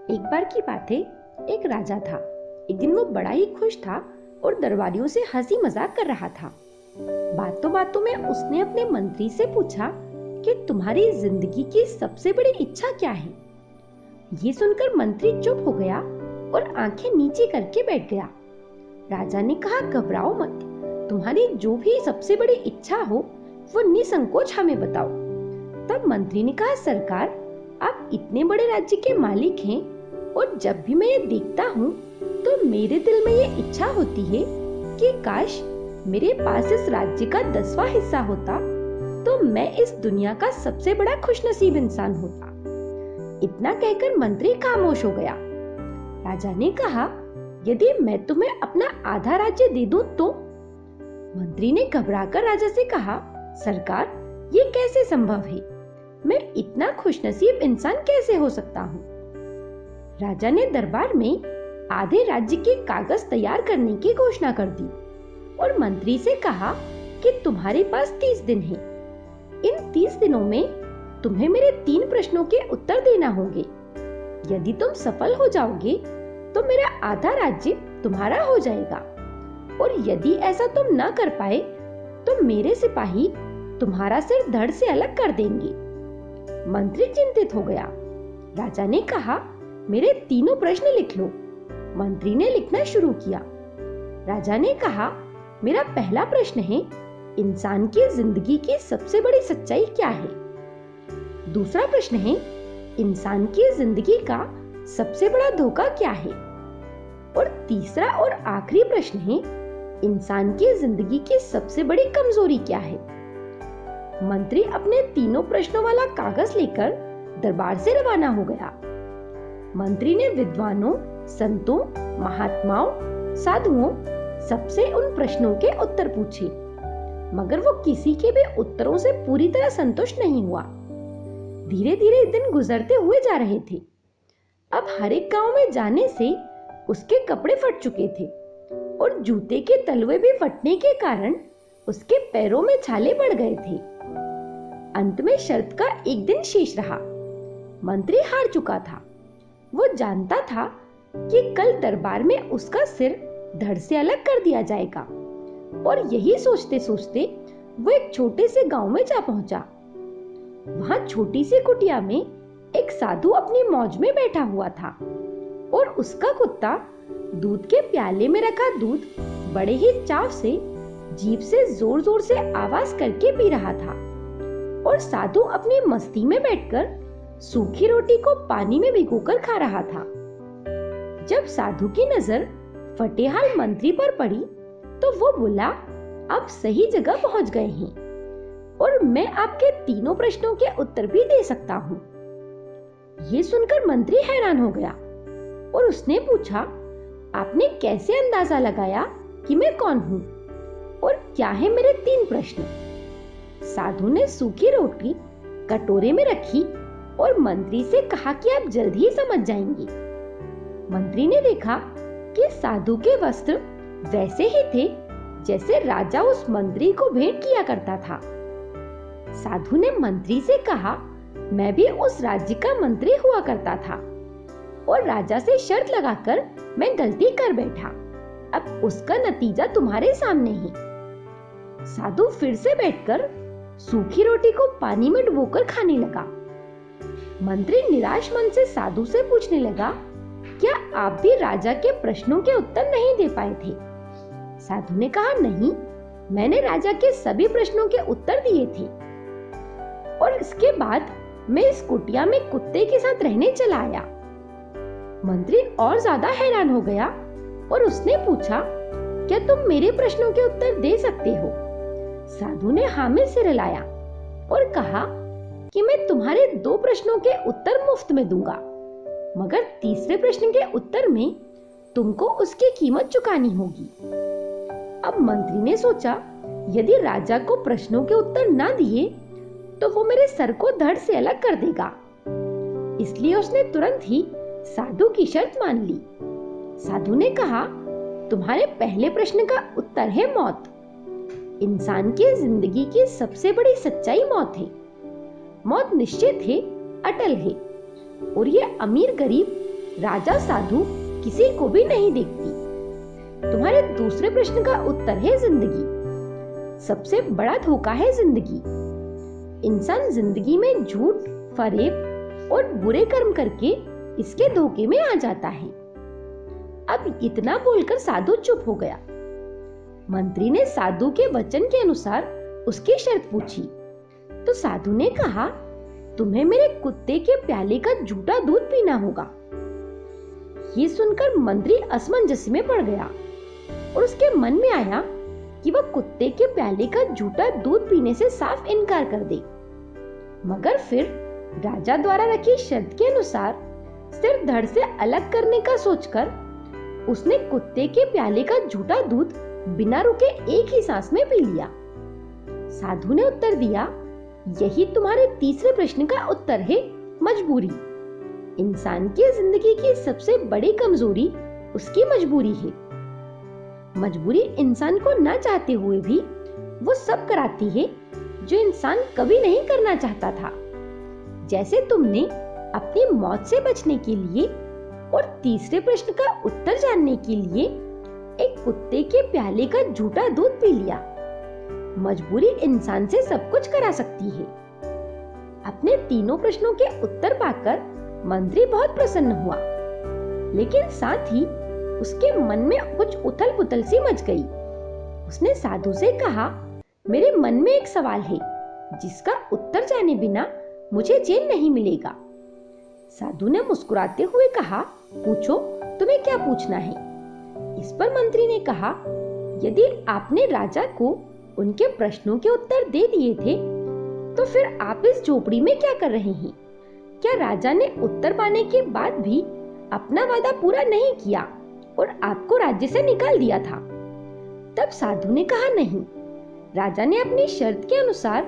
एक बार की बात है, एक राजा था। एक दिन वो बड़ा ही खुश था और दरबारियों से हंसी मजाक कर रहा था। बातों बातों में उसने अपने मंत्री से पूछा कि तुम्हारी जिंदगी की सबसे बड़ी इच्छा क्या है। ये सुनकर मंत्री चुप हो गया और आंखें नीचे करके बैठ गया। राजा ने कहा, घबराओ मत, तुम्हारी जो भी सबसे बड़ी इच्छा हो वो निसंकोच हमें बताओ। तब मंत्री ने कहा, सरकार, आप इतने बड़े राज्य के मालिक हैं और जब भी मैं ये देखता हूँ तो मेरे दिल में ये इच्छा होती है कि काश मेरे पास इस राज्य का 10वां हिस्सा होता तो मैं इस दुनिया का सबसे बड़ा खुशनसीब इंसान होता। इतना कहकर मंत्री खामोश हो गया। राजा ने कहा, यदि मैं तुम्हें अपना आधा राज्य दे दूं तो? मंत्री ने घबराकर राजा से कहा, सरकार, ये कैसे संभव है? मैं इतना खुशनसीब इंसान कैसे हो सकता हूँ? राजा ने दरबार में आधे राज्य के कागज तैयार करने की घोषणा कर दी और मंत्री से कहा कि तुम्हारे पास 30 दिन हैं। इन 30 दिनों में तुम्हें मेरे 3 प्रश्नों के उत्तर देना होंगे। यदि तुम सफल हो जाओगे तो मेरा आधा राज्य तुम्हारा हो जाएगा और यदि ऐसा तुम ना कर पाए तो मेरे सिपाही तुम्हारा सिर धड़ से अलग कर देंगे। मंत्री चिंतित हो गया। राजा ने कहा, मेरे 3 प्रश्न लिख लो। मंत्री ने लिखना शुरू किया। राजा ने कहा, मेरा पहला प्रश्न है, इंसान की जिंदगी की सबसे बड़ी सच्चाई क्या है? दूसरा प्रश्न है, इंसान की जिंदगी का सबसे बड़ा धोखा क्या है? और तीसरा और आखिरी प्रश्न है, इंसान की जिंदगी की सबसे बड़ी कमजोरी क्या है? मंत्री अपने 3 प्रश्नों वाला कागज लेकर दरबार से रवाना हो गया। मंत्री ने विद्वानों, संतों, महात्माओं, साधुओं सबसे उन प्रश्नों के उत्तर पूछे, मगर वो किसी के भी उत्तरों से पूरी तरह संतुष्ट नहीं हुआ। धीरे धीरे दिन गुजरते हुए जा रहे थे। अब हर एक गांव में जाने से उसके कपड़े फट चुके थे और जूते के तलवे भी फटने के कारण उसके पैरों में छाले पड़ गए थे। अंत में शर्त का एक दिन शेष रहा। मंत्री हार चुका था। वो जानता था कि कल दरबार में उसका सिर धड़ से अलग कर दिया जाएगा और यही सोचते सोचते वो एक छोटे से गांव में जा पहुंचा। वहां छोटी सी कुटिया में एक साधु अपनी मौज में बैठा हुआ था और उसका कुत्ता दूध के प्याले में रखा दूध बड़े ही चाव से जीभ से जोर जोर से आवाज करके पी रहा था और साधु अपनी मस्ती में बैठकर सूखी रोटी को पानी में भिगोकर खा रहा था। जब साधु की नजर फटेहाल मंत्री पर पड़ी तो वो बोला, आप सही जगह पहुंच गए हैं और मैं आपके 3 प्रश्नों के उत्तर भी दे सकता हूँ। ये सुनकर मंत्री हैरान हो गया और उसने पूछा, आपने कैसे अंदाजा लगाया कि मैं कौन हूँ और क्या है मेरे 3 प्रश्न? साधु ने सूखी रोटी कटोरे में रखी और मंत्री से कहा कि आप जल्द ही समझ जाएंगे। मंत्री ने देखा कि साधु के वस्त्र वैसे ही थे जैसे राजा उस मंत्री को भेंट किया करता था। साधु ने मंत्री से कहा, मैं भी उस राज्य का मंत्री हुआ करता था और राजा से शर्त लगाकर मैं गलती कर बैठा। अब उसका नतीजा तुम्हारे सामने है। साधु फिर से बैठकर सूखी रोटी को पानी में डुबोकर खाने लगा। मंत्री निराश मन से साधु से पूछने लगा, क्या आप भी राजा के प्रश्नों के उत्तर नहीं दे पाए थे? साधु ने कहा, नहीं, मैंने राजा के सभी प्रश्नों के उत्तर दिए थे और इसके बाद मैं इस कुटिया में कुत्ते के साथ रहने चला आया। मंत्री और ज्यादा हैरान हो गया और उसने पूछा, क्या तुम मेरे प्रश्नों के उत्तर दे सकते हो? साधु ने हाँ में सिर हिलाया और कहा कि मैं तुम्हारे 2 प्रश्नों के उत्तर मुफ्त में दूंगा, मगर तीसरे प्रश्न के उत्तर में तुमको उसकी कीमत चुकानी होगी। अब मंत्री ने सोचा, यदि राजा को प्रश्नों के उत्तर ना दिए तो वो मेरे सर को धड़ से अलग कर देगा। इसलिए उसने तुरंत ही साधु की शर्त मान ली। साधु ने कहा, तुम्हारे पहले प्रश्न का उत्तर है मौत। इंसान की जिंदगी की सबसे बड़ी सच्चाई मौत है। मौत निश्चित है, अटल है और ये अमीर गरीब, राजा साधु किसी को भी नहीं देखती। तुम्हारे दूसरे प्रश्न का उत्तर है जिंदगी। सबसे बड़ा धोखा है जिंदगी। इंसान जिंदगी में झूठ, फरेब और बुरे कर्म करके इसके धोखे में आ जाता है। अब इतना बोलकर साधु चुप हो गया। मंत्री ने साधु के वचन के अनुसार उसकी शर्त पूछी तो साधु ने कहा, तुम्हें मेरे कुत्ते के प्याले का झूठा दूध पीना होगा। ये सुनकर मंत्री असमंजस में पड़ गया और उसके मन में आया कि वह कुत्ते के प्याले का झूठा दूध पीने से साफ इनकार कर दे। मगर फिर राजा द्वारा रखी शर्त के अनुसार सिर धड़ से अलग करने का सोचकर उसने कुत्ते के प्याले का झूठा दूध बिना रुके एक ही सांस में पी लिया। साधु ने उत्तर दिया, यही तुम्हारे तीसरे प्रश्न का उत्तर है, मजबूरी। इंसान की जिंदगी की सबसे बड़ी कमजोरी उसकी मजबूरी है। मजबूरी इंसान को ना चाहते हुए भी वो सब कराती है जो इंसान कभी नहीं करना चाहता था। जैसे तुमने अपनी मौत से बचने के लिए और तीसरे प्रश्न का उत्तर जानने के लिए एक कुत्ते के प्याले का झूठा दूध पी लिया। मजबूरी इंसान से सब कुछ करा सकती है। अपने तीनों प्रश्नों के उत्तर पाकर मंत्री बहुत प्रसन्न हुआ, लेकिन साथ ही उसके मन में कुछ उथल पुथल सी मच गई। उसने साधु से कहा, मेरे मन में एक सवाल है जिसका उत्तर जाने बिना मुझे चैन नहीं मिलेगा। साधु ने मुस्कुराते हुए कहा, पूछो, तुम्हें क्या पूछना है। इस पर मंत्री ने कहा, यदि आपने राजा को उनके प्रश्नों के उत्तर दे दिए थे तो फिर आप इस झोपड़ी में क्या कर रहे हैं? क्या राजा ने उत्तर पाने के बाद भी अपना वादा पूरा नहीं किया और आपको राज्य से निकाल दिया था? तब साधु ने कहा, नहीं, राजा ने अपनी शर्त के अनुसार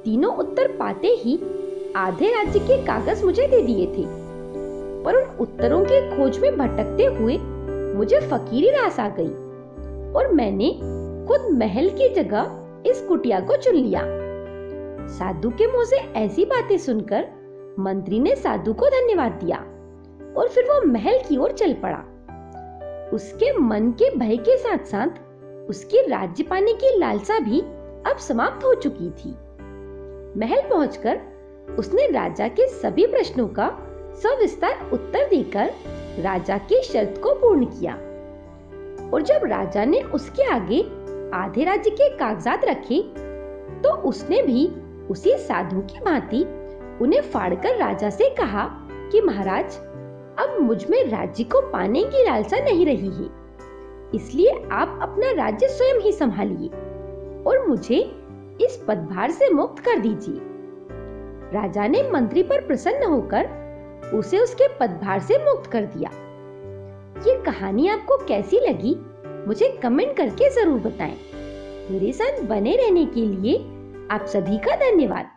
तीनों उत्तर पाते ही आधे राज्य के कागज मुझे दे दिए थे, पर उन उत्तरों के खोज में भटकते हुए मुझे फकीरी रास आ गई और मैंने खुद महल की जगह इस कुटिया को चुन लिया। साधु के मुंह से ऐसी बातें सुनकर मंत्री ने साधु को धन्यवाद दिया और फिर वो महल की ओर चल पड़ा। उसके मन के भय के साथ साथ उसकी राज्य पाने की लालसा भी अब समाप्त हो चुकी थी। महल पहुंचकर उसने राजा के सभी प्रश्नों का सविस्तार उत्तर देकर राजा की शर्त को पूर्ण किया और जब राजा ने उसके आगे आधे राज्य के कागजात रखे तो उसने भी उसी साधु की भांति उन्हें फाड़कर राजा से कहा कि महाराज, अब मुझ में राज्य को पाने की लालसा नहीं रही है, इसलिए आप अपना राज्य स्वयं ही संभालिए और मुझे इस पदभार से मुक्त कर दीजिए। राजा ने मंत्री पर प्रसन्न होकर उसे उसके पदभार से मुक्त कर दिया। ये कहानी आपको कैसी लगी मुझे कमेंट करके जरूर बताएं। मेरे साथ बने रहने के लिए आप सभी का धन्यवाद।